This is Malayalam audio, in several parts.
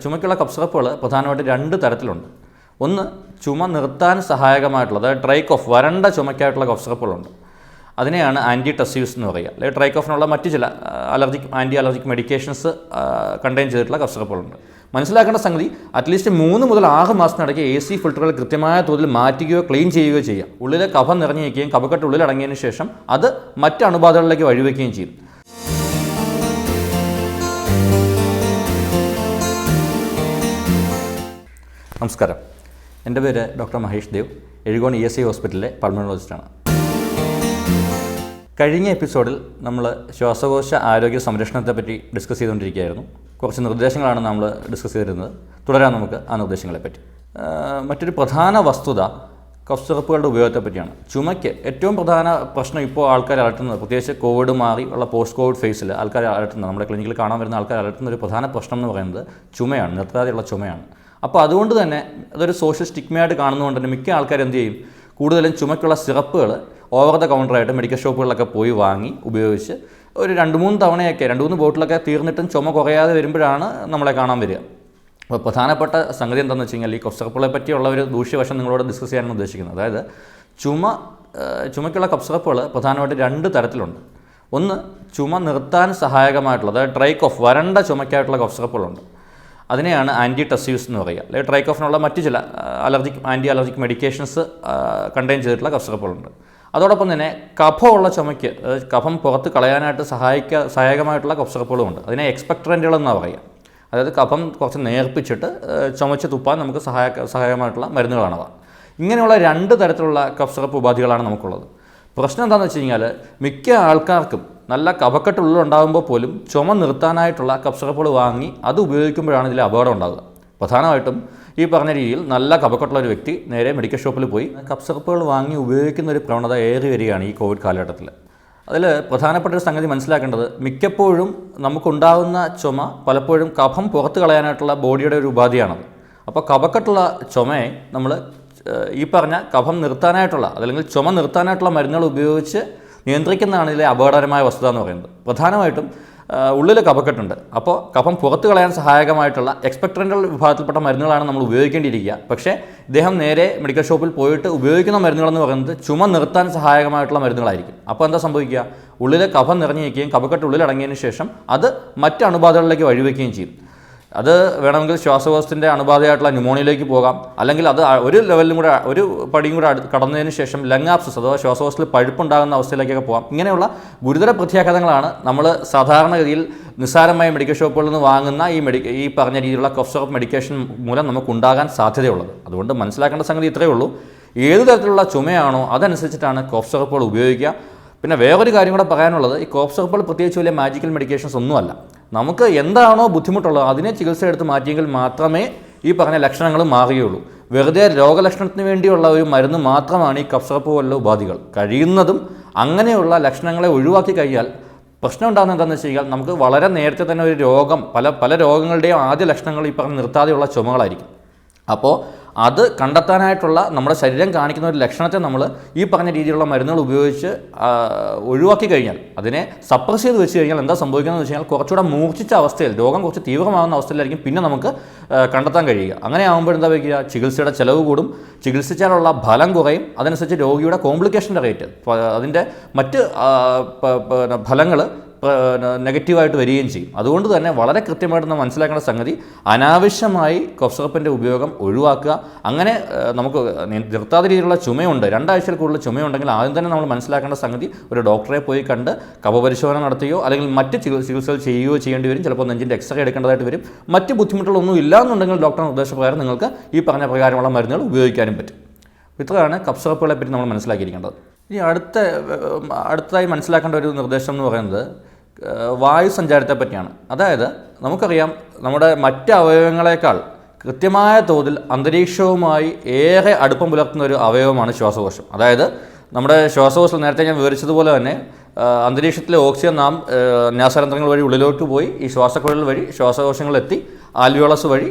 ചുമയ്ക്കുള്ള കഫ് സിറപ്പുകൾ പ്രധാനമായിട്ട് രണ്ട് തരത്തിലുണ്ട്. ഒന്ന് ചുമ നിർത്താൻ സഹായകമായിട്ടുള്ള, അതായത് ഡ്രൈ കോഫ്, വരണ്ട ചുമയ്ക്കായിട്ടുള്ള കഫ് സിറപ്പുകളുണ്ട്. അതിനെയാണ് ആൻറ്റി ടസീവ്സ് എന്ന് പറയുക. അല്ലെങ്കിൽ ഡ്രൈ കോഫിനുള്ള മറ്റ് ചില ആൻറ്റി അലർജിക് മെഡിക്കേഷൻസ് കണ്ടെയ്ൻ ചെയ്തിട്ടുള്ള കഫ് സിറപ്പുകളുണ്ട്. മനസ്സിലാക്കേണ്ട സംഗതി, അറ്റ്ലീസ്റ്റ് 3 മുതൽ 6 മാസത്തിനിടയ്ക്ക് AC ഫിൽറ്ററുകൾ കൃത്യമായ തോതിൽ മാറ്റുകയോ ക്ലീൻ ചെയ്യുകയോ ചെയ്യുക. ഉള്ളിലെ കഫം നിറഞ്ഞിരിക്കുകയും കഫക്കെട്ട് ഉള്ളിൽ അടങ്ങിയതിന് ശേഷം അത് മറ്റ് അണുബാധകളിലേക്ക് വഴിവെക്കുകയും ചെയ്യും. നമസ്കാരം, എൻ്റെ പേര് ഡോക്ടർ മഹേഷ് ദേവ്, എഴുകോൺ ESI ഹോസ്പിറ്റലിലെ പൾമണോളജിസ്റ്റാണ്. കഴിഞ്ഞ എപ്പിസോഡിൽ നമ്മൾ ശ്വാസകോശ ആരോഗ്യ സംരക്ഷണത്തെപ്പറ്റി ഡിസ്കസ് ചെയ്തുകൊണ്ടിരിക്കുകയായിരുന്നു. കുറച്ച് നിർദ്ദേശങ്ങളാണ് നമ്മൾ ഡിസ്കസ് ചെയ്തിരുന്നത്. തുടരാൻ നമുക്ക് ആ നിർദ്ദേശങ്ങളെപ്പറ്റി. മറ്റൊരു പ്രധാന വസ്തുത കഫ് സിറപ്പുകളുടെ ഉപയോഗത്തെ പറ്റിയാണ്. ചുമയ്ക്ക് ഏറ്റവും പ്രധാന പ്രശ്നം ഇപ്പോൾ ആൾക്കാർ അലട്ടുന്നത്, പ്രത്യേകിച്ച് കോവിഡ് മാറി ഉള്ള പോസ്റ്റ് കോവിഡ് ഫേസിൽ ആൾക്കാർ അലട്ടുന്നത്, നമ്മുടെ ക്ലിനിക്കിൽ കാണാൻ വരുന്ന ആൾക്കാർ അലട്ടുന്ന ഒരു പ്രധാന പ്രശ്നം എന്ന് പറയുന്നത് ചുമയാണ്, നിർത്താതെയുള്ള ചുമയാണ്. അപ്പോൾ അതുകൊണ്ട് തന്നെ അതൊരു സോഷ്യൽ സ്റ്റിഗ്മയായിട്ട് കാണുന്നതുകൊണ്ട് തന്നെ മിക്ക ആൾക്കാർ എന്ത് ചെയ്യും, കൂടുതലും ചുമയ്ക്കുള്ള സിറപ്പുകൾ ഓവർ ദ കൗണ്ടറായിട്ട് മെഡിക്കൽ ഷോപ്പുകളിലൊക്കെ പോയി വാങ്ങി ഉപയോഗിച്ച് ഒരു 2-3 തവണയൊക്കെ 2-3 ബോട്ടിലൊക്കെ തീർന്നിട്ടും ചുമ കുറയാതെ വരുമ്പോഴാണ് നമ്മളെ കാണാൻ വരിക. അപ്പോൾ പ്രധാനപ്പെട്ട സംഗതി എന്താണെന്ന് വെച്ച് കഴിഞ്ഞാൽ ഈ കഫ് സിറപ്പുകളെ പറ്റിയുള്ള ഒരു ദൂഷ്യവശം നിങ്ങളോട് ഡിസ്കസ് ചെയ്യാനാണ് ഉദ്ദേശിക്കുന്നത്. അതായത് ചുമയ്ക്കുള്ള കഫ് സിറപ്പുകൾ പ്രധാനമായിട്ട് രണ്ട് തരത്തിലുണ്ട്. ഒന്ന് ചുമ നിർത്താൻ സഹായകമായിട്ടുള്ള, അതായത് ഡ്രൈ കോഫ്, വരണ്ട ചുമയ്ക്കായിട്ടുള്ള കഫ് സിറപ്പുകളുണ്ട്. അതിനെയാണ് ആൻറ്റി ടസീവ്സ് എന്ന് പറയുക. അല്ലെങ്കിൽ ഡ്രൈ കോഫിനുള്ള മറ്റ് ചില ആൻറ്റി അലർജിക് മെഡിക്കേഷൻസ് കണ്ടെയ്ൻ ചെയ്തിട്ടുള്ള കഫ് സിറപ്പുകളുണ്ട്. അതോടൊപ്പം തന്നെ കഫമുള്ള ചുമയ്ക്ക്, കഫം പുറത്ത് കളയാനായിട്ട് സഹായകമായിട്ടുള്ള കഫ് സിറപ്പുകളുമുണ്ട്. അതിനെ എക്സ്പെക്ടറൻറ്റുകളെന്നാണ് പറയുക. അതായത് കഫം കുറച്ച് നേർപ്പിച്ചിട്ട് ചുമച്ച് തുപ്പാൻ നമുക്ക് സഹായകമായിട്ടുള്ള മരുന്നുകളാണവ. ഇങ്ങനെയുള്ള രണ്ട് തരത്തിലുള്ള കഫ് സിറപ്പ് ഉപാധികളാണ് നമുക്കുള്ളത്. പ്രശ്നം എന്താണെന്ന് വെച്ച് കഴിഞ്ഞാൽ മിക്ക ആൾക്കാർക്കും നല്ല കഫക്കെട്ടുള്ളിലുണ്ടാകുമ്പോൾ പോലും ചുമ നിർത്താനായിട്ടുള്ള കഫ് സിറപ്പുകൾ വാങ്ങി അത് ഉപയോഗിക്കുമ്പോഴാണ് ഇതിൽ അപകടം ഉണ്ടാകുക. പ്രധാനമായിട്ടും ഈ പറഞ്ഞ രീതിയിൽ നല്ല കഫക്കെട്ടുള്ള ഒരു വ്യക്തി നേരെ മെഡിക്കൽ ഷോപ്പിൽ പോയി കഫ് സിറപ്പുകൾ വാങ്ങി ഉപയോഗിക്കുന്ന ഒരു പ്രവണത ഏറി വരികയാണ് ഈ കോവിഡ് കാലഘട്ടത്തിൽ. അതിൽ പ്രധാനപ്പെട്ട ഒരു സംഗതി മനസ്സിലാക്കേണ്ടത്, മിക്കപ്പോഴും നമുക്കുണ്ടാകുന്ന ചുമ പലപ്പോഴും കഫം പുറത്ത് കളയാനായിട്ടുള്ള ബോഡിയുടെ ഒരു ഉപാധിയാണത്. അപ്പോൾ കഫക്കെട്ടുള്ള ചുമയെ നമ്മൾ ഈ പറഞ്ഞ കഫം നിർത്താനായിട്ടുള്ള, അതല്ലെങ്കിൽ ചുമ നിർത്താനായിട്ടുള്ള മരുന്നുകൾ ഉപയോഗിച്ച് നിയന്ത്രിക്കുന്നതാണ് ഇതിലെ അപകടകരമായ വസ്തുത എന്ന് പറയുന്നത്. പ്രധാനമായിട്ടും ഉള്ളിൽ കഫക്കെട്ടുണ്ട്. അപ്പോൾ കഫം പുറത്ത് കളയാൻ സഹായകമായിട്ടുള്ള എക്സ്പെക്ടറൻ്റൽ വിഭാഗത്തിൽപ്പെട്ട മരുന്നുകളാണ് നമ്മൾ ഉപയോഗിക്കേണ്ടിയിരിക്കുക. പക്ഷേ ഇദ്ദേഹം നേരെ മെഡിക്കൽ ഷോപ്പിൽ പോയിട്ട് ഉപയോഗിക്കുന്ന മരുന്നുകളെന്ന് പറയുന്നത് ചുമ നിർത്താൻ സഹായകമായിട്ടുള്ള മരുന്നുകളായിരിക്കും. അപ്പോൾ എന്താ സംഭവിക്കുക, ഉള്ളിലെ കഫം നിറഞ്ഞിരിക്കുകയും കഫക്കെട്ട് ഉള്ളിൽ അടങ്ങിയതിന് ശേഷം അത് മറ്റ് അണുബാധകളിലേക്ക് വഴിവെക്കുകയും ചെയ്യും. അത് വേണമെങ്കിൽ ശ്വാസകോശത്തിൻ്റെ അണുബാധയായിട്ടുള്ള ന്യൂമോണിയയിലേക്ക് പോകാം, അല്ലെങ്കിൽ അത് ഒരു ലെവലിലും കൂടെ, ഒരു പടിയും കൂടെ കടന്നതിന് ശേഷം ലങ് ആപ്സസ് അഥവാ ശ്വാസകോശത്തിൽ പഴുപ്പുണ്ടാകുന്ന അവസ്ഥയിലേക്കൊക്കെ പോകാം. ഇങ്ങനെയുള്ള ഗുരുതര പ്രത്യാഘാതങ്ങളാണ് നമ്മൾ സാധാരണഗതിയിൽ നിസ്സാരമായ മെഡിക്കൽ ഷോപ്പുകളിൽ നിന്ന് വാങ്ങുന്ന ഈ പറഞ്ഞ രീതിയിലുള്ള കഫ് സിറപ്പ് മെഡിക്കേഷൻ മൂലം നമുക്കുണ്ടാകാൻ സാധ്യതയുള്ളത്. അതുകൊണ്ട് മനസ്സിലാക്കേണ്ട സംഗതി ഇത്രയേ ഉള്ളൂ, ഏത് തരത്തിലുള്ള ചുമയാണോ അതനുസരിച്ചിട്ടാണ് കഫ് സിറപ്പുകൾ ഉപയോഗിക്കുക. പിന്നെ വേറൊരു കാര്യം കൂടെ പറയാനുള്ളത്, ഈ കഫ് സിറപ്പുകൾ പ്രത്യേകിച്ച് വലിയ മാജിക്കൽ മെഡിക്കേഷൻസ് ഒന്നുമല്ല. നമുക്ക് എന്താണോ ബുദ്ധിമുട്ടുള്ളത് അതിനെ ചികിത്സ എടുത്ത് മാറ്റിയെങ്കിൽ മാത്രമേ ഈ പറഞ്ഞ ലക്ഷണങ്ങൾ മാറുകയുള്ളൂ. വെറുതെ രോഗലക്ഷണത്തിന് വേണ്ടിയുള്ള ഒരു മരുന്ന് മാത്രമാണ് ഈ കഫ് സിറപ്പ് പോലുള്ള ഉപാധികൾ. കഴിയുന്നതും അങ്ങനെയുള്ള ലക്ഷണങ്ങളെ ഒഴിവാക്കി കഴിഞ്ഞാൽ പ്രശ്നം ഉണ്ടാകുന്നത് എന്താണെന്ന് വെച്ച് കഴിഞ്ഞാൽ നമുക്ക് വളരെ നേരത്തെ തന്നെ ഒരു രോഗം, പല രോഗങ്ങളുടെയും ആദ്യ ലക്ഷണങ്ങൾ ഈ പറഞ്ഞ നിർത്താതെയുള്ള ചുമകളായിരിക്കും. അപ്പോൾ അത് കണ്ടെത്താനായിട്ടുള്ള നമ്മുടെ ശരീരം കാണിക്കുന്ന ഒരു ലക്ഷണത്തെ നമ്മൾ ഈ പറഞ്ഞ രീതിയിലുള്ള മരുന്നുകൾ ഉപയോഗിച്ച് ഒഴിവാക്കി കഴിഞ്ഞാൽ, അതിനെ സപ്രസ് ചെയ്ത് വെച്ച് കഴിഞ്ഞാൽ എന്താ സംഭവിക്കുന്നതെന്ന് വെച്ച് കഴിഞ്ഞാൽ കുറച്ചുകൂടെ മൂർച്ഛിച്ച അവസ്ഥയിൽ, രോഗം കുറച്ച് തീവ്രമാകുന്ന അവസ്ഥയിലായിരിക്കും പിന്നെ നമുക്ക് കണ്ടെത്താൻ കഴിയുക. അങ്ങനെ ആകുമ്പോൾ എന്താ വയ്ക്കുക, ചികിത്സയുടെ ചിലവ് കൂടും, ചികിത്സിച്ചാലുള്ള ഫലം കുറയും, അതനുസരിച്ച് രോഗിയുടെ കോംപ്ലിക്കേഷൻ്റെ റേറ്റ്, അതിൻ്റെ മറ്റ് ഫലങ്ങൾ നെഗറ്റീവായിട്ട് വരികയും ചെയ്യും. അതുകൊണ്ട് തന്നെ വളരെ കൃത്യമായിട്ട് നമ്മൾ മനസ്സിലാക്കേണ്ട സംഗതി, അനാവശ്യമായി കഫ് സിറപ്പിൻ്റെ ഉപയോഗം ഒഴിവാക്കുക. അങ്ങനെ നമുക്ക് നിർത്താത്ത രീതിയിലുള്ള ചുമയുണ്ട്, 2 ആഴ്ചയിൽ കൂടുതൽ ചുമയുണ്ടെങ്കിൽ ആദ്യം തന്നെ നമ്മൾ മനസ്സിലാക്കേണ്ട സംഗതി, ഒരു ഡോക്ടറെ പോയി കണ്ട് കഫപരിശോധന നടത്തുകയോ അല്ലെങ്കിൽ മറ്റ് ചികിത്സകൾ ചെയ്യുകയോ ചെയ്യേണ്ടി വരും. ചിലപ്പോൾ നെഞ്ചിൻ്റെ എക്സ്റേ എടുക്കേണ്ടതായിട്ട് വരും. മറ്റ് ബുദ്ധിമുട്ടുകളൊന്നും ഇല്ല എന്നുണ്ടെങ്കിൽ ഡോക്ടറുടെ നിർദ്ദേശപ്രകാരം നിങ്ങൾക്ക് ഈ പറഞ്ഞ പ്രകാരമുള്ള മരുന്നുകൾ ഉപയോഗിക്കാനും പറ്റും. ഇത്രയാണ് കഫ് സിറപ്പുകളെ പറ്റി നമ്മൾ മനസ്സിലാക്കിയിരിക്കേണ്ടത്. ഇനി അടുത്തതായി മനസ്സിലാക്കേണ്ട ഒരു നിർദ്ദേശം എന്ന് പറയുന്നത് വായു സഞ്ചാരത്തെ പറ്റിയാണ്. അതായത് നമുക്കറിയാം, നമ്മുടെ മറ്റ് അവയവങ്ങളെക്കാൾ കൃത്യമായ തോതിൽ അന്തരീക്ഷവുമായി ഏറെ അടുപ്പം പുലർത്തുന്ന ഒരു അവയവമാണ് ശ്വാസകോശം. അതായത് നമ്മുടെ ശ്വാസകോശം, നേരത്തെ ഞാൻ വിവരിച്ചതുപോലെ തന്നെ അന്തരീക്ഷത്തിലെ ഓക്സിജൻ നാം നാസാരന്ധ്രങ്ങൾ വഴി ഉള്ളിലോട്ട് പോയി ഈ ശ്വാസക്കുഴൽ വഴി ശ്വാസകോശങ്ങളിലെത്തി ആൽവിയോളസ് വഴി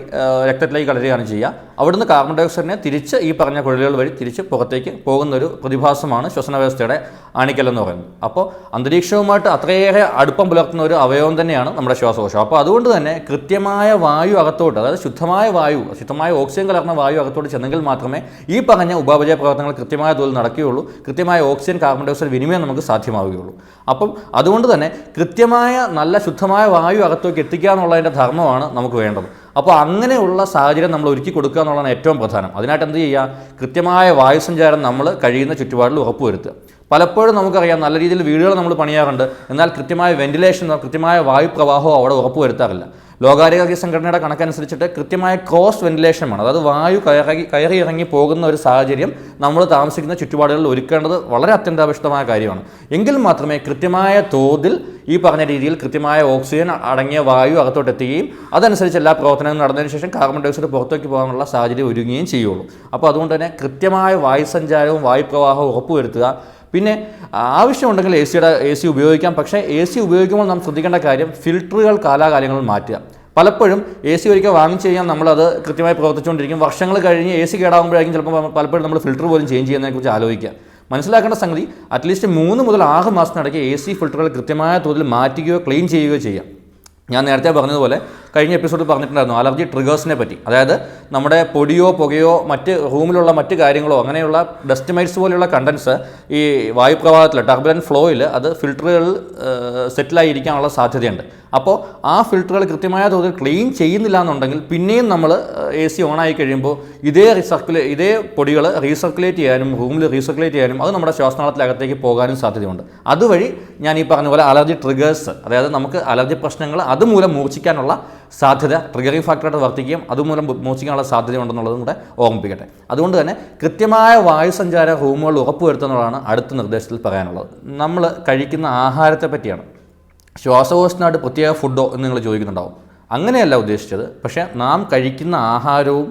രക്തത്തിലേക്ക് കലരുകയാണ് ചെയ്യുക. അവിടുന്ന് കാർബൺ ഡൈ ഓക്സൈഡിനെ തിരിച്ച് ഈ പറഞ്ഞ കുഴലുകൾ വഴി തിരിച്ച് പുറത്തേക്ക് പോകുന്നൊരു പ്രതിഭാസമാണ് ശ്വസന വ്യവസ്ഥയുടെ ആണിക്കൽ എന്ന് പറയുന്നത്. അപ്പോൾ അന്തരീക്ഷവുമായിട്ട് അത്രയേറെ അടുപ്പം പുലർത്തുന്ന ഒരു അവയവം തന്നെയാണ് നമ്മുടെ ശ്വാസകോശം. അപ്പോൾ അതുകൊണ്ട് തന്നെ കൃത്യമായ വായു അകത്തോട്ട്, അതായത് ശുദ്ധമായ ഓക്സിജൻ കലർന്ന വായു അകത്തോട്ട് ചെന്നെങ്കിൽ മാത്രമേ ഈ പറഞ്ഞ ഉപാപചയ പ്രവർത്തനങ്ങൾ കൃത്യമായ തോതിൽ നടക്കുകയുള്ളൂ, കൃത്യമായ ഓക്സിജൻ കാർബൺ ഡൈ ഓക്സൈഡ് വിനിമയം നമുക്ക് സാധ്യമാവുകയുള്ളൂ. അപ്പം അതുകൊണ്ട് തന്നെ കൃത്യമായ നല്ല ശുദ്ധമായ വായു അകത്തേക്ക് എത്തിക്കുക എന്നുള്ളതിൻ്റെ ധർമ്മമാണ് നമുക്ക് വേണ്ടത്. അപ്പോൾ അങ്ങനെയുള്ള സാഹചര്യം നമ്മൾ ഒരുക്കി കൊടുക്കുക എന്നുള്ളതാണ് ഏറ്റവും പ്രധാനം. അതിനായിട്ട് എന്ത് ചെയ്യുക? കൃത്യമായ വായുസഞ്ചാരം നമ്മൾ കഴിയുന്ന ചുറ്റുപാടിൽ ഉറപ്പുവരുത്തുക. പലപ്പോഴും നമുക്കറിയാം നല്ല രീതിയിൽ വീടുകൾ നമ്മൾ പണിയാറുണ്ട്, എന്നാൽ കൃത്യമായ വെന്റിലേഷൻ, കൃത്യമായ വായു പ്രവാഹവും അവിടെ ഉറപ്പുവരുത്താറില്ല. ലോകാരോഗ്യ സംഘടനയുടെ കണക്കനുസരിച്ചിട്ട് കൃത്യമായ ക്രോസ് വെന്റിലേഷൻ വേണം. അതായത് വായു കയറി ഇറങ്ങി പോകുന്ന ഒരു സാഹചര്യം നമ്മൾ താമസിക്കുന്ന ചുറ്റുപാടുകളിൽ ഒരുക്കേണ്ടത് വളരെ അത്യന്താപേക്ഷിതമായ കാര്യമാണ്. എങ്കിൽ മാത്രമേ കൃത്യമായ തോതിൽ ഈ പറഞ്ഞ രീതിയിൽ കൃത്യമായ ഓക്സിജൻ അടങ്ങിയ വായു അകത്തോട്ട് എത്തുകയും അതനുസരിച്ച് എല്ലാ പ്രവർത്തനങ്ങളും നടന്നതിന് ശേഷം കാർബൺ ഡൈ ഓക്സൈഡ് പുറത്തേക്ക് പോകാനുള്ള സാഹചര്യം ഒരുങ്ങുകയും ചെയ്യുള്ളൂ. അപ്പോൾ അതുകൊണ്ട് തന്നെ കൃത്യമായ വായുസഞ്ചാരവും വായുപ്രവാഹവും ഉറപ്പുവരുത്തുക. പിന്നെ ആവശ്യമുണ്ടെങ്കിൽ എ സി ഉപയോഗിക്കാം. പക്ഷേ എ സി ഉപയോഗിക്കുമ്പോൾ നാം ശ്രദ്ധിക്കേണ്ട കാര്യം ഫിൽറ്ററുകൾ കാലാകാലങ്ങളിൽ മാറ്റുക. പലപ്പോഴും എ സി ഒരിക്കൽ വാങ്ങിച്ചു കഴിഞ്ഞാൽ നമ്മളത് കൃത്യമായി പ്രവർത്തിച്ചുകൊണ്ടിരിക്കും. വർഷങ്ങൾ കഴിഞ്ഞ് എ സി കേടാകുമ്പോഴായിരിക്കും ചിലപ്പോൾ പലപ്പോഴും നമ്മൾ ഫിൽറ്റർ പോലും ചേഞ്ച് ചെയ്യുന്നതിനെക്കുറിച്ച് ആലോചിക്കുക. മനസ്സിലാക്കേണ്ട സംഗതി, അറ്റ്ലീസ്റ്റ് 3 മുതൽ 6 മാസത്തിനിടയ്ക്ക് എ സി ഫിൽറ്ററുകൾ കൃത്യമായ തോതിൽ മാറ്റുകയോ ക്ലീൻ ചെയ്യുകയോ ചെയ്യാം. ഞാൻ നേരത്തെ പറഞ്ഞതുപോലെ കഴിഞ്ഞ എപ്പിസോഡിൽ പറഞ്ഞിട്ടുണ്ടായിരുന്നു അലർജി ട്രിഗേഴ്സിനെ പറ്റി. അതായത് നമ്മുടെ പൊടിയോ പുകയോ മറ്റ് റൂമിലുള്ള മറ്റ് കാര്യങ്ങളോ അങ്ങനെയുള്ള ഡസ്റ്റ് മൈറ്റ്സ് പോലെയുള്ള കണ്ടൻസ് ഈ വായുപ്രവാഹത്തിൽ ടർബുലന്റ് ഫ്ലോയിൽ അത് ഫിൽറ്ററുകളിൽ സെറ്റിലായിരിക്കാനുള്ള സാധ്യതയുണ്ട്. അപ്പോൾ ആ ഫിൽറ്ററുകൾ കൃത്യമായ തോതിൽ ക്ലീൻ ചെയ്യുന്നില്ല എന്നുണ്ടെങ്കിൽ പിന്നെയും നമ്മൾ എ സി ഓണായി കഴിയുമ്പോൾ ഇതേ പൊടികൾ റീസർക്കുലേറ്റ് ചെയ്യാനും റൂമിൽ റീസർക്കുലേറ്റ് ചെയ്യാനും അത് നമ്മുടെ ശ്വാസനാളത്തിലകത്തേക്ക് പോകാനും സാധ്യതയുണ്ട്. അതുവഴി ഞാൻ ഈ പറഞ്ഞ പോലെ അലർജി ട്രിഗേഴ്സ്, അതായത് നമുക്ക് അലർജി പ്രശ്നങ്ങൾ അതുമൂലം മൂർച്ഛിക്കാനുള്ള സാധ്യത ട്രിഗറിംഗ് ഫാക്ടറായിട്ട് വർത്തിക്കുകയും അതുമൂലം മൂർച്ഛിക്കാനുള്ള സാധ്യത ഉണ്ടെന്നുള്ളതും കൂടെ ഓർമ്മിപ്പിക്കട്ടെ. അതുകൊണ്ട് തന്നെ കൃത്യമായ വായുസഞ്ചാര റൂമുകൾ ഉറപ്പുവരുത്തുന്നതാണ് അടുത്ത നിർദ്ദേശത്തിൽ പറയാനുള്ളത്. നമ്മൾ കഴിക്കുന്ന ആഹാരത്തെ പറ്റിയാണ്. ശ്വാസകോശത്തിനായിട്ട് പ്രത്യേക ഫുഡോ എന്ന് നിങ്ങൾ ചോദിക്കുന്നുണ്ടാവും. അങ്ങനെയല്ല ഉദ്ദേശിച്ചത്. പക്ഷേ നാം കഴിക്കുന്ന ആഹാരവും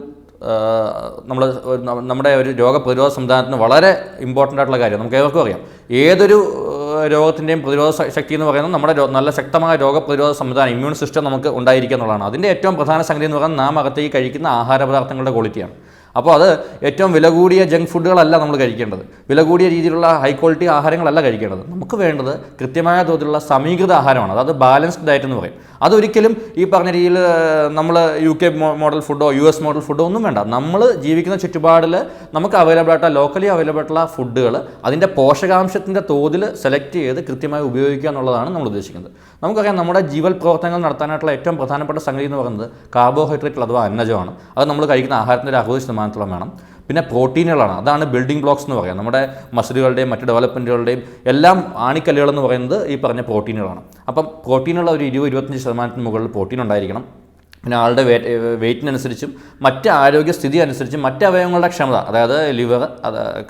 നമ്മുടെ ഒരു രോഗപ്രതിരോധ സംവിധാനത്തിന് വളരെ ഇമ്പോർട്ടൻ്റ് ആയിട്ടുള്ള കാര്യം. നമുക്ക് ഏവർക്കും അറിയാം, ഏതൊരു രോഗത്തിൻ്റെയും പ്രതിരോധ ശക്തി എന്ന് പറയുന്നത് നമ്മുടെ നല്ല ശക്തമായ രോഗപ്രതിരോധ സംവിധാനം, ഇമ്മ്യൂൺ സിസ്റ്റം നമുക്ക് ഉണ്ടായിരിക്കുക എന്നുള്ളതാണ്. അതിൻ്റെ ഏറ്റവും പ്രധാന സംഗതി എന്ന് പറയുന്നത് നാം അകത്തേക്ക് കഴിക്കുന്ന ആഹാര പദാർത്ഥങ്ങളുടെ ക്വാളിറ്റിയാണ്. അപ്പോൾ അത് ഏറ്റവും വില കൂടിയ ജങ്ക് ഫുഡുകളല്ല നമ്മൾ കഴിക്കേണ്ടത്, വില കൂടിയ രീതിയിലുള്ള ഹൈ ക്വാളിറ്റി ആഹാരങ്ങളല്ല കഴിക്കേണ്ടത്. നമുക്ക് വേണ്ടത് കൃത്യമായ തോതിലുള്ള സമീകൃത ആഹാരമാണ്. അതായത് ബാലൻസ്ഡ് ഡയറ്റ് എന്ന് പറയും. അതൊരിക്കലും ഈ പറഞ്ഞ രീതിയിൽ നമ്മൾ UK മോഡൽ ഫുഡോ US മോഡൽ ഫുഡോ ഒന്നും വേണ്ട. നമ്മൾ ജീവിക്കുന്ന ചുറ്റുപാടിൽ നമുക്ക് ലോക്കലി അവൈലബിൾ ആയിട്ടുള്ള ഫുഡുകൾ അതിൻ്റെ പോഷകാംശത്തിൻ്റെ തോതിൽ സെലക്ട് ചെയ്ത് കൃത്യമായി ഉപയോഗിക്കുക എന്നുള്ളതാണ് നമ്മൾ ഉദ്ദേശിക്കുന്നത്. നമുക്കറിയാം, നമ്മുടെ ജീവൽ പ്രവർത്തനങ്ങൾ നടത്താനായിട്ടുള്ള ഏറ്റവും പ്രധാനപ്പെട്ട സംഗതി എന്ന് പറയുന്നത് കാർബോഹൈഡ്രേറ്റ് അഥവാ അന്നജമാണ്. അത് നമ്മൾ കഴിക്കുന്ന ആഹാരത്തിൻ്റെ 60% വേണം. പിന്നെ പ്രോട്ടീനുകളാണ്. അതാണ് ബിൽഡിംഗ് ബ്ലോക്സ് എന്ന് പറയാം. നമ്മുടെ മസിലുകളുടെയും മറ്റ് ഡെവലപ്മെൻറ്റുകളുടെയും എല്ലാം ആണിക്കല്ലുകൾ എന്ന് പറയുന്നത് ഈ പറഞ്ഞ പ്രോട്ടീനുകളാണ്. അപ്പം പ്രോട്ടീനുള്ള ഒരു 20-25% മുകളിൽ പ്രോട്ടീൻ ഉണ്ടായിരിക്കണം. പിന്നെ ആളുടെ വെയ്റ്റിനനുസരിച്ചും മറ്റ് ആരോഗ്യസ്ഥിതി അനുസരിച്ചും മറ്റ് അവയവങ്ങളുടെ ക്ഷമത, അതായത് ലിവർ,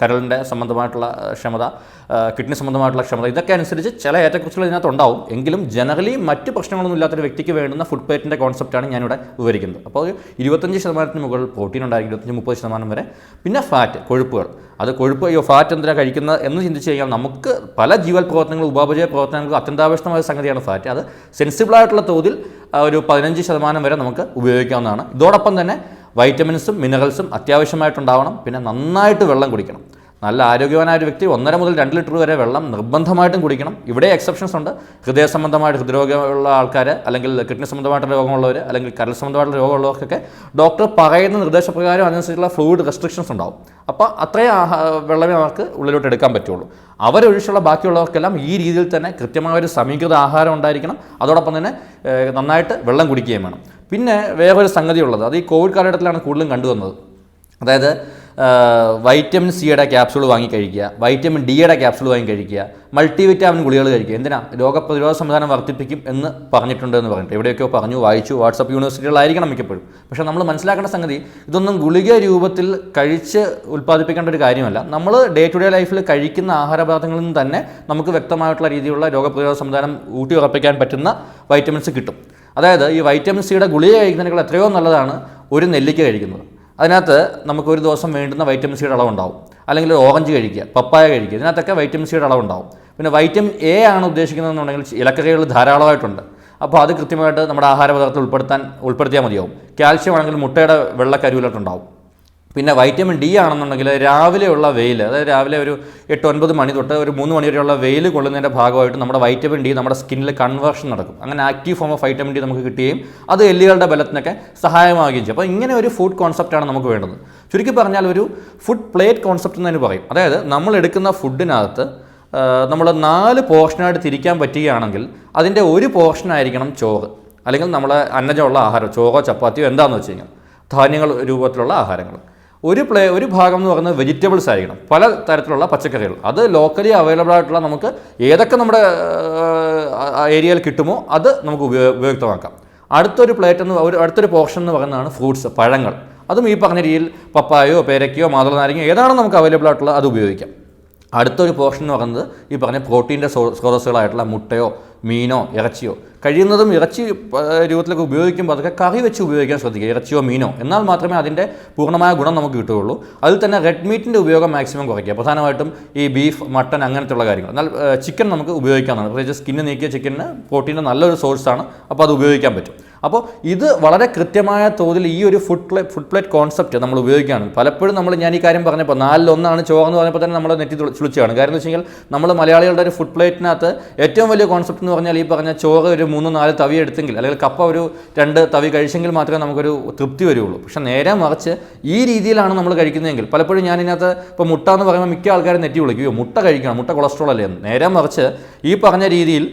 കരളിൻ്റെ സംബന്ധമായിട്ടുള്ള ക്ഷമത, കിഡ്നി സംബന്ധമായിട്ടുള്ള ക്ഷമത, ഇതൊക്കെ അനുസരിച്ച് ചില ഏറ്റക്കുറച്ചിലുകൾ ഇതിനകത്ത് ഉണ്ടാവും. എങ്കിലും ജനറലി മറ്റ് പ്രശ്നങ്ങളൊന്നും ഇല്ലാത്തൊരു വ്യക്തിക്ക് വേണ്ടുന്ന ഫുഡ് പ്ലേറ്റിൻ്റെ കോൺസെപ്റ്റാണ് ഞാനിവിടെ വിവരിക്കുന്നത്. അപ്പോൾ 25% മുകളിൽ പ്രോട്ടീൻ ഉണ്ടായിരിക്കും, 25-30% വരെ. പിന്നെ ഫാറ്റ്, കൊഴുപ്പുകൾ. അത് ഫാറ്റ് എന്തിനാണ് കഴിക്കുന്നത് എന്ന് ചിന്തിച്ച് കഴിഞ്ഞാൽ നമുക്ക് പല ജീവൽ പ്രവർത്തനങ്ങളും ഉപാപചയ പ്രവർത്തനങ്ങൾക്ക് അത്യന്താപേക്ഷിതമായ സംഗതിയാണ് ഫാറ്റ്. അത് സെൻസിബിളായിട്ടുള്ള തോതിൽ ഒരു 15% വരെ നമുക്ക് ഉപയോഗിക്കാവുന്നതാണ്. ഇതോടൊപ്പം തന്നെ വൈറ്റമിൻസും മിനറൽസും അത്യാവശ്യമായിട്ടുണ്ടാവണം. പിന്നെ നന്നായിട്ട് വെള്ളം കുടിക്കണം. നല്ല ആരോഗ്യവാനായ ഒരു വ്യക്തി 1.5 മുതൽ 2 ലിറ്റർ വരെ വെള്ളം നിർബന്ധമായിട്ടും കുടിക്കണം. ഇവിടെ എക്സെപ്ഷൻസ് ഉണ്ട്. ഹൃദയ സംബന്ധമായിട്ട് ഹൃദ്രോഗമുള്ള ആൾക്കാർ, അല്ലെങ്കിൽ കിഡ്നി സംബന്ധമായിട്ടുള്ള രോഗമുള്ളവർ, അല്ലെങ്കിൽ കരൾ സംബന്ധമായിട്ടുള്ള രോഗമുള്ളവർക്കൊക്കെ ഡോക്ടർ പറയുന്ന നിർദ്ദേശപ്രകാരം അതിനനുസരിച്ചുള്ള ഫ്ലൂയിഡ് റെസ്ട്രിക്ഷൻസ് ഉണ്ടാവും. അപ്പോൾ അത്രയും വെള്ളമേ അവർക്ക് ഉള്ളിലോട്ട് എടുക്കാൻ പറ്റുള്ളൂ. അവരൊഴിച്ചുള്ള ബാക്കിയുള്ളവർക്കെല്ലാം ഈ രീതിയിൽ തന്നെ കൃത്യമായൊരു സമീകൃത ആഹാരം ഉണ്ടായിരിക്കണം. അതോടൊപ്പം തന്നെ നന്നായിട്ട് വെള്ളം കുടിക്കുകയും വേണം. പിന്നെ വേറൊരു സംഗതി ഉള്ളത്, അത് ഈ കോവിഡ് കാലഘട്ടത്തിലാണ് കൂടുതലും കണ്ടുവന്നത്. അതായത് വൈറ്റമിൻ സിയുടെ ക്യാപ്സൂൾ വാങ്ങി കഴിക്കുക, വൈറ്റമിൻ ഡിയുടെ ക്യാപ്സൂൾ വാങ്ങി കഴിക്കുക, മൾട്ടിവിറ്റാമിൻ ഗുളികൾ കഴിക്കുക. എന്തിനാ? രോഗപ്രതിരോധ സംവിധാനം വർദ്ധിപ്പിക്കും എന്ന് പറഞ്ഞിട്ടുണ്ട് എന്ന് പറഞ്ഞിട്ട് എവിടെയൊക്കെയോ പറഞ്ഞു, വായിച്ചു. വാട്സപ്പ് യൂണിവേഴ്സിറ്റികളായിരിക്കണം മിക്കപ്പോഴും. പക്ഷേ നമ്മൾ മനസ്സിലാക്കേണ്ട സംഗതി, ഇതൊന്നും ഗുളിക രൂപത്തിൽ കഴിച്ച് ഉൽപ്പാദിപ്പിക്കേണ്ട ഒരു കാര്യമല്ല. നമ്മൾ ഡേ ടു ഡേ ലൈഫിൽ കഴിക്കുന്ന ആഹാരപദാർത്ഥങ്ങളിൽ നിന്ന് തന്നെ നമുക്ക് വ്യക്തമായിട്ടുള്ള രീതിയിലുള്ള രോഗപ്രതിരോധ സംവിധാനം ഊട്ടിയുറപ്പിക്കാൻ പറ്റുന്ന വൈറ്റമിൻസ് കിട്ടും. അതായത് ഈ വൈറ്റമിൻ സിയുടെ ഗുളിക കഴിക്കുന്നതിനേക്കാൾ എത്രയോ നല്ലതാണ് ഒരു നെല്ലിക്ക കഴിക്കുന്നത്. അതിനകത്ത് നമുക്ക് ഒരു ദിവസം വേണ്ടുന്ന വൈറ്റമിൻ സിയുടെ അളവുണ്ടാവും. അല്ലെങ്കിൽ ഓറഞ്ച് കഴിക്കുക, പപ്പായ കഴിക്കുക, ഇതിനകത്തൊക്കെ വൈറ്റമിൻ സിയുടെ അളവുണ്ടാവും. പിന്നെ വൈറ്റമിൻ എ ആണ് ഉദ്ദേശിക്കുന്നതെന്നുണ്ടെങ്കിൽ ഇലക്കറികൾ ധാരാളമായിട്ടുണ്ട്. അപ്പോൾ അത് കൃത്യമായിട്ട് നമ്മുടെ ആഹാര പദാർത്ഥത്തിൽ ഉൾപ്പെടുത്തിയാൽ മതിയാവും. കാൽഷ്യം ആണെങ്കിൽ മുട്ടയുടെ വെള്ളക്കരുവിലോട്ടുണ്ടാവും. പിന്നെ വൈറ്റമിൻ ഡി ആണെന്നുണ്ടെങ്കിൽ രാവിലെയുള്ള വെയിൽ, അതായത് രാവിലെ ഒരു 8-9 മണി തൊട്ട് ഒരു 3 മണി വരെയുള്ള വെയിൽ കൊള്ളുന്നതിൻ്റെ ഭാഗമായിട്ട് നമ്മുടെ വൈറ്റമിൻ ഡി നമ്മുടെ സ്കിന്നിൽ കൺവേർഷൻ നടക്കും. അങ്ങനെ active form of vitamin D നമുക്ക് കിട്ടുകയും അത് എല്ലുകളുടെ ബലത്തിനൊക്കെ സഹായമാവുകയും ചെയ്യും. അപ്പോൾ ഇങ്ങനെ ഒരു ഫുഡ് കോൺസെപ്റ്റാണ് നമുക്ക് വേണ്ടത്. ചുരുക്കി പറഞ്ഞാൽ ഒരു ഫുഡ് പ്ലേറ്റ് കോൺസെപ്റ്റ് എന്ന് തന്നെ പറയും. അതായത് നമ്മൾ എടുക്കുന്ന ഫുഡിനകത്ത് നമ്മൾ 4 പോർഷനായിട്ട് തിരിക്കാൻ പറ്റുകയാണെങ്കിൽ അതിൻ്റെ ഒരു പോർഷനായിരിക്കണം ചോറ്, അല്ലെങ്കിൽ നമ്മൾ അന്നജമുള്ള ആഹാരം, ചോറോ ചപ്പാത്തിയോ എന്താണെന്ന് വെച്ച് കഴിഞ്ഞാൽ ധാന്യങ്ങൾ രൂപത്തിലുള്ള ആഹാരങ്ങൾ. ഒരു ഭാഗം എന്ന് പറയുന്നത് വെജിറ്റബിൾസ് ആയിരിക്കണം, പല തരത്തിലുള്ള പച്ചക്കറികൾ. അത് ലോക്കലി അവൈലബിൾ ആയിട്ടുള്ള നമുക്ക് ഏതൊക്കെ നമ്മുടെ ഏരിയയിൽ കിട്ടുമോ അത് നമുക്ക് ഉപയുക്തമാക്കാം. അടുത്തൊരു പോർഷൻ എന്ന് പറയുന്നതാണ് ഫ്രൂട്ട്സ്, പഴങ്ങൾ. അതും ഈ പറഞ്ഞ രീതിയിൽ പപ്പായോ പേരയ്ക്കയോ മാതള നാരങ്ങയോ ഏതാണോ നമുക്ക് അവൈലബിൾ ആയിട്ടുള്ളത് അത് ഉപയോഗിക്കാം. അടുത്തൊരു പോർഷൻ എന്ന് പറയുന്നത് ഈ പറഞ്ഞ പ്രോട്ടീൻ്റെ സ്രോതസ്സുകളായിട്ടുള്ള മുട്ടയോ മീനോ ഇറച്ചിയോ, കഴിയുന്നതും ഇറച്ചി രൂപത്തിലൊക്കെ ഉപയോഗിക്കുമ്പോൾ അതൊക്കെ കറി വെച്ച് ഉപയോഗിക്കാൻ ശ്രദ്ധിക്കുക, ഇറച്ചിയോ മീനോ. എന്നാൽ മാത്രമേ അതിൻ്റെ പൂർണ്ണമായ ഗുണം നമുക്ക് കിട്ടുകയുള്ളൂ. അതിൽ തന്നെ റെഡ് മീറ്റിൻ്റെ ഉപയോഗം മാക്സിമം കുറയ്ക്കുക, പ്രധാനമായിട്ടും ഈ ബീഫ്, മട്ടൺ അങ്ങനത്തെയുള്ള കാര്യങ്ങൾ. എന്നാൽ ചിക്കൻ നമുക്ക് ഉപയോഗിക്കാവുന്നതാണ്, പ്രത്യേകിച്ച് സ്കിന്ന് നീക്കിയ ചിക്കന് പ്രോട്ടീൻ്റെ നല്ലൊരു സോഴ്സാണ്, അപ്പോൾ അത് ഉപയോഗിക്കാൻ പറ്റും. അപ്പോൾ ഇത് വളരെ കൃത്യമായ തോതിൽ ഈ ഒരു ഫുഡ് പ്ലേറ്റ് കോൺസെപ്റ്റ് നമ്മൾ ഉപയോഗിക്കുകയാണ്. പലപ്പോഴും ഞാൻ ഈ കാര്യം പറഞ്ഞപ്പോൾ 4-1 ചോറെന്ന് പറഞ്ഞപ്പോൾ തന്നെ നമ്മൾ നെറ്റി ചുളിച്ചാണ്. കാരണം എന്ന് വെച്ച് കഴിഞ്ഞാൽ നമ്മൾ മലയാളികളുടെ ഒരു ഫുഡ് പ്ലേറ്റിനകത്ത് ഏറ്റവും വലിയ കോൺസെപ്റ്റ് എന്ന് പറഞ്ഞാൽ ഈ പറഞ്ഞ ചോറ് ഒരു 3-4 തവി എടുത്തെങ്കിൽ, അല്ലെങ്കിൽ കപ്പ ഒരു 2 തവി കഴിച്ചെങ്കിൽ മാത്രമേ നമുക്കൊരു തൃപ്തി വരുള്ളൂ. പക്ഷേ നേരെ മറിച്ച് ഈ രീതിയിലാണ് നമ്മൾ കഴിക്കുന്നതെങ്കിൽ, പലപ്പോഴും ഞാനിതിനകത്ത് ഇപ്പോൾ മുട്ട എന്ന് പറയുമ്പോൾ മിക്ക ആൾക്കാരും നെറ്റി വിളിക്കുകയോ മുട്ട കഴിക്കണം, മുട്ട കൊളസ്ട്രോൾ അല്ലേ എന്ന്. നേരെ മറിച്ച് ഈ പറഞ്ഞ രീതിയിൽ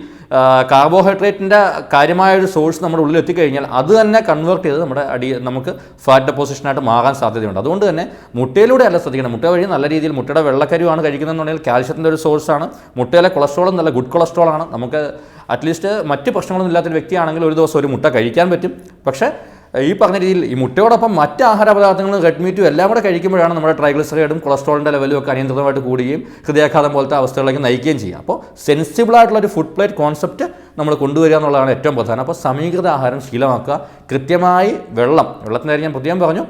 കാർബോഹൈഡ്രേറ്റിൻ്റെ കാര്യമായൊരു സോഴ്സ് നമ്മുടെ ഉള്ളിൽ എത്തിക്കഴിഞ്ഞാൽ അത് തന്നെ കൺവേർട്ട് ചെയ്ത് നമുക്ക് ഫാറ്റ് ഡെപ്പോസിഷനായിട്ട് മാറാൻ സാധ്യതയുണ്ട്. അതുകൊണ്ട് തന്നെ മുട്ടയിലൂടെ അല്ല ശ്രദ്ധിക്കണം, മുട്ട വഴി നല്ല രീതിയിൽ മുട്ടയുടെ വെള്ളക്കരുവാണ് കഴിക്കുന്നതെന്നുണ്ടെങ്കിൽ കാൽഷ്യത്തിൻ്റെ ഒരു സോഴ്സാണ്. മുട്ടയിലെ കൊളസ്ട്രോളും നല്ല ഗുഡ് കൊളസ്ട്രോളാണ്. നമുക്ക് അറ്റ്ലീസ്റ്റ് മറ്റ് പ്രശ്നങ്ങളൊന്നും ഇല്ലാത്തൊരു വ്യക്തിയാണെങ്കിൽ ഒരു ദിവസം ഒരു മുട്ട കഴിക്കാൻ പറ്റും. പക്ഷേ ഈ പറഞ്ഞ രീതിയിൽ ഈ മുട്ടയോടൊപ്പം മറ്റ് ആഹാര പദാർത്ഥങ്ങളും റെഡ് മീറ്റും എല്ലാം കൂടെ കഴിക്കുമ്പോഴാണ് നമ്മുടെ ട്രൈഗ്ലിസറൈഡും കൊളസ്ട്രോളിൻ്റെ ലെവലും ഒക്കെ അനിയന്ത്രിതമായിട്ട് കൂടുകയും ഹൃദയാഘാതം പോലത്തെ അവസ്ഥകളിലേക്ക് നയിക്കുകയും ചെയ്യും. അപ്പോൾ സെൻസിബിളായിട്ടുള്ളൊരു ഫുഡ് പ്ലേറ്റ് കോൺസെപ്റ്റ് നമ്മൾ കൊണ്ടുവരിക എന്നുള്ളതാണ് ഏറ്റവും പ്രധാനം. അപ്പോൾ സമീകൃത ആഹാരം ശീലമാക്കുക, കൃത്യമായി വെള്ളത്തിൻ്റെ കാര്യം ഞാൻ പ്രത്യേകം പറഞ്ഞു,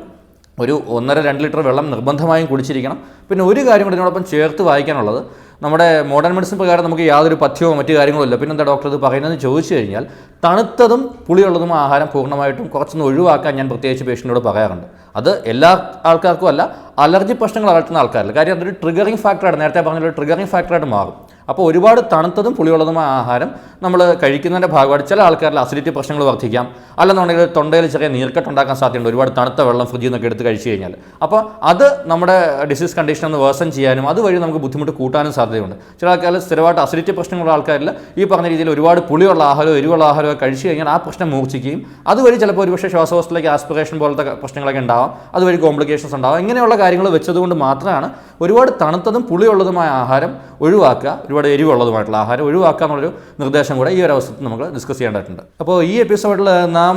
ഒരു 1.5-2 ലിറ്റർ വെള്ളം നിർബന്ധമായും കുടിച്ചിരിക്കണം. പിന്നെ ഒരു കാര്യം കൂടി ഇതിനോടൊപ്പം ചേർത്ത് വായിക്കാനുള്ളത്, നമ്മുടെ മോഡേൺ മെഡിസിൻ പ്രകാരം നമുക്ക് യാതൊരു പഥ്യമോ മറ്റു കാര്യങ്ങളോ ഇല്ല. പിന്നെന്താ ഡോക്ടർ ഇത് പറയുന്നതെന്ന് ചോദിച്ചു കഴിഞ്ഞാൽ തണുത്തതും പുളിയുള്ളതും ആഹാരം പൂർണ്ണമായിട്ടും കുറച്ചൊന്ന് ഒഴിവാക്കാൻ ഞാൻ പ്രത്യേകിച്ച് പേഷ്യൻറ്റിനോട് പറയാറുണ്ട്. അത് എല്ലാ ആൾക്കാർക്കും അല്ല, അലർജി പ്രശ്നങ്ങൾ അലട്ടുന്ന ആൾക്കാരില്ല. കാര്യം അതൊരു ട്രിഗറിങ് ഫാക്ടറായിട്ട്, നേരത്തെ പറഞ്ഞൊരു ട്രിഗറിങ് ഫാക്ടറായിട്ട് മാറും. അപ്പോൾ ഒരുപാട് തണുത്തതും പുളിയുള്ളതുമായ ആഹാരം നമ്മൾ കഴിക്കുന്നതിൻ്റെ ഭാഗമായിട്ട് ചില ആൾക്കാരിൽ അസിഡിറ്റി പ്രശ്നങ്ങൾ വർദ്ധിക്കാം, അല്ലെന്നുണ്ടെങ്കിൽ തൊണ്ടയിൽ ചെറിയ നീർക്കെട്ടുണ്ടാക്കാൻ സാധ്യതയുണ്ട് ഒരുപാട് തണുത്ത വെള്ളം ഫ്രിഡ്ജിൽ നിന്നൊക്കെ എടുത്ത് കഴിച്ചു കഴിഞ്ഞാൽ. അപ്പോൾ അത് നമ്മുടെ ഡിസീസ് കണ്ടീഷൻ ഒന്ന് വേഴ്സൺ ചെയ്യാനും അതുവഴി നമുക്ക് ബുദ്ധിമുട്ട് കൂട്ടാനും സാധ്യതയുണ്ട്. ചില ആൾക്കാരിൽ സ്ഥിരമായിട്ട് അസിഡിറ്റി പ്രശ്നങ്ങളുള്ള ആൾക്കാരിൽ ഈ പറഞ്ഞ രീതിയിൽ ഒരുപാട് പുളിയുള്ള ആഹാരമോ എരിവുള്ള ആഹാരമോ കഴിച്ചു കഴിഞ്ഞാൽ ആ പ്രശ്നം മൂർച്ഛിക്കുകയും അതുവഴി ചിലപ്പോൾ ഒരുപക്ഷെ ശ്വാസകോശത്തിലേക്ക് ആസ്പിറേഷൻ പോലത്തെ പ്രശ്നങ്ങളൊക്കെ ഉണ്ടാവാം, അതുവഴി കോംപ്ലിക്കേഷൻസ് ഉണ്ടാവാം. ഇങ്ങനെയുള്ള കാര്യങ്ങൾ വെച്ചതുകൊണ്ട് മാത്രമാണ് ഒരുപാട് തണുത്തതും പുളിയുള്ളതുമായ ആഹാരം ഒഴിവാക്കുക, ഒരുപാട് എരിവുള്ളതുമായിട്ടുള്ള ആഹാരം ഒഴിവാക്കുക എന്നുള്ളൊരു നിർദ്ദേശം കൂടെ ഈ ഒരു അവസരത്തിൽ നമുക്ക് ഡിസ്കസ് ചെയ്യേണ്ടതായിട്ടുണ്ട്. അപ്പോൾ ഈ എപ്പിസോഡിൽ നാം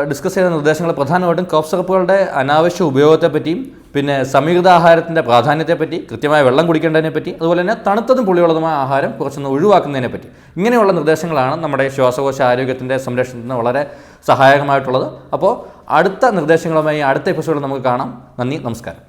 ഡിസ്കസ് ചെയ്ത നിർദ്ദേശങ്ങൾ പ്രധാനമായിട്ടും കഫ് സിറപ്പുകളുടെ അനാവശ്യ ഉപയോഗത്തെപ്പറ്റിയും പിന്നെ സമീകൃത ആഹാരത്തിൻ്റെ പ്രാധാന്യത്തെപ്പറ്റി, കൃത്യമായ വെള്ളം കുടിക്കേണ്ടതിനെപ്പറ്റി, അതുപോലെ തന്നെ തണുത്തതും പുളിയുള്ളതുമായ ആഹാരം കുറച്ചൊന്ന് ഒഴിവാക്കുന്നതിനെപ്പറ്റി, ഇങ്ങനെയുള്ള നിർദ്ദേശങ്ങളാണ് നമ്മുടെ ശ്വാസകോശ ആരോഗ്യത്തിൻ്റെ സംരക്ഷണത്തിന് വളരെ സഹായകമായിട്ടുള്ളത്. അപ്പോൾ അടുത്ത നിർദ്ദേശങ്ങളുമായി അടുത്ത എപ്പിസോഡിൽ നമുക്ക് കാണാം. നന്ദി, നമസ്കാരം.